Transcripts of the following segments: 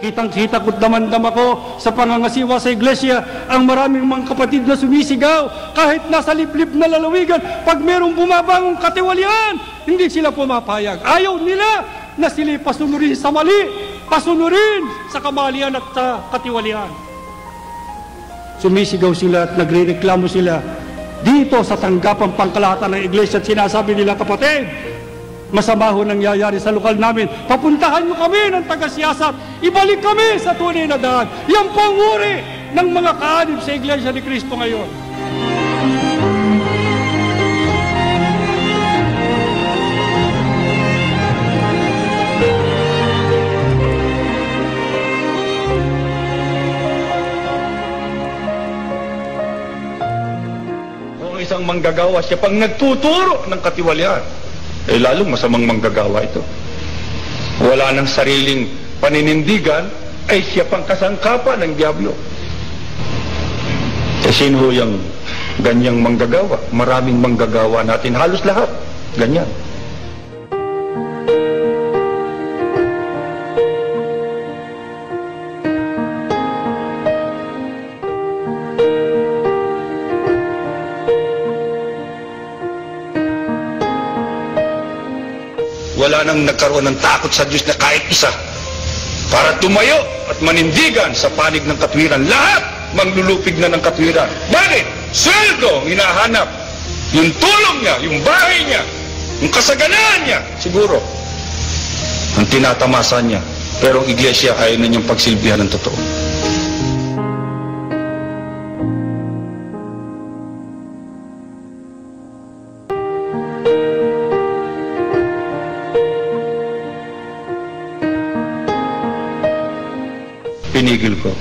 Kitang-kita ko't damandam ako sa pangangasiwa sa iglesia ang maraming mga kapatid na sumisigaw kahit nasa liblib na lalawigan. Pag merong bumabangong katiwalian, hindi sila pumapayag. Ayaw nila na sila pasunurin sa mali, pasunurin sa kamalian at sa katiwalian. Sumisigaw sila at nagrereklamo sila dito sa tanggapang pangkalahatan ng iglesia at sinasabi nila, kapatid, masama ho nangyayari sa lokal namin. Papuntahan nyo kami ng taga-siyasat. Ibalik kami sa tunay na daan. Yan po ang uri ng mga kaanib sa Iglesia ni Cristo ngayon. Kung isang manggagawa, siya pang nagtuturo ng katiwalian, eh lalong masamang manggagawa ito. Wala ng sariling paninindigan, ay siya pang kasangkapan ng Diablo. Eh sino yung ganyang manggagawa? Maraming manggagawa natin, halos lahat ganyan. Wala nang nagkaroon ng takot sa Diyos na kahit isa para tumayo at manindigan sa panig ng katwiran. Lahat manglulupig na ng katwiran. Bakit? Sweldo ang hinahanap. Yung tulong niya, yung bahay niya, yung kasaganaan niya, siguro ang tinatamasa niya. Pero ang iglesia ayaw na niyang pagsilbihan ng totoo. Pinigil ko.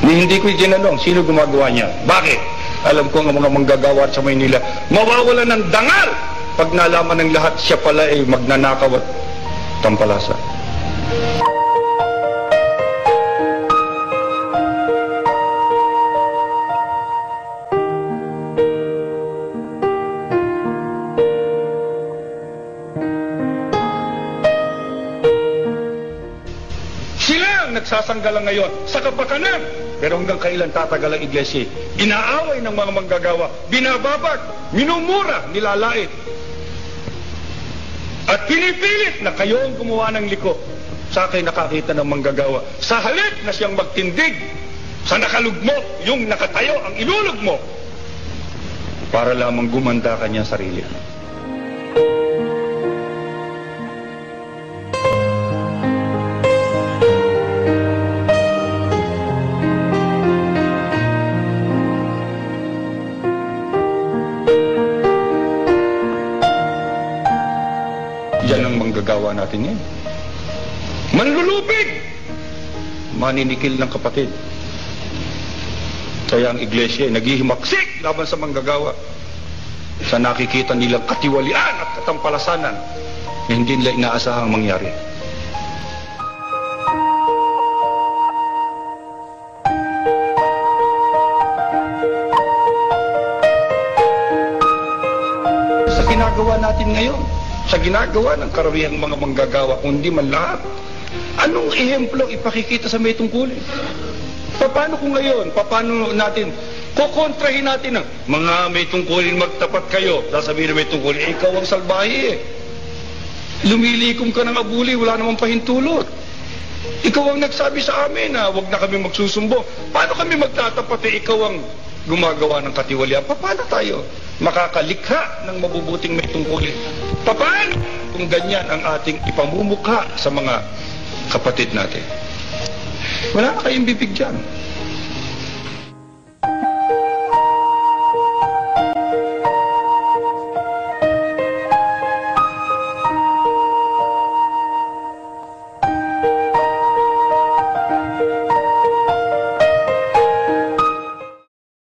Hindi ko itinanong sino gumagawa niya. Bakit? Alam ko ang mga manggagawa sa Maynila mawawala ng dangal pag nalaman ng lahat siya pala ay magnanakaw at tampalasa. Nagsasanggalang ngayon sa kapakanan, pero hanggang kailan tatagal ang iglesia? Inaaway ng mga manggagawa, binababag, minumura, nilalait, at pinipilit na kayo ang gumawa ng liko. Sa akin nakakita ng manggagawa, sa halip na siyang magtindig sa nakalugmok, yung nakatayo ang ilulugmok para lamang gumanda kanyang sarili. Yan ang manggagawa natin ngayon. Manlulupig! Maninikil ng kapatid. Kaya ang iglesia ay naghihimaksik laban sa manggagawa. Sa nakikita nilang katiwalian at katampalasanan na hindi nila inaasahang mangyari. Sa ginagawa natin ngayon, sa ginagawa ng karawihang mga manggagawa, kundi man lahat, anong ehemplo ipakikita sa may tungkulin? Paano kung ngayon, paano natin, kukontrahin natin ang mga may tungkulin, magtapat kayo, sasabihin na may tungkulin, ikaw ang salbahe eh. Lumilikom ka ng abuli, wala namang pahintulot. Ikaw ang nagsabi sa amin na huwag na kami magsusumbong. Paano kami magtatapat eh, ikaw ang gumagawa ng katiwalian? Paano tayo makakalikha ng mabubuting may tungkulin? Paano kung ganyan ang ating ipamumukha sa mga kapatid natin? Wala na kayong bibig dyan.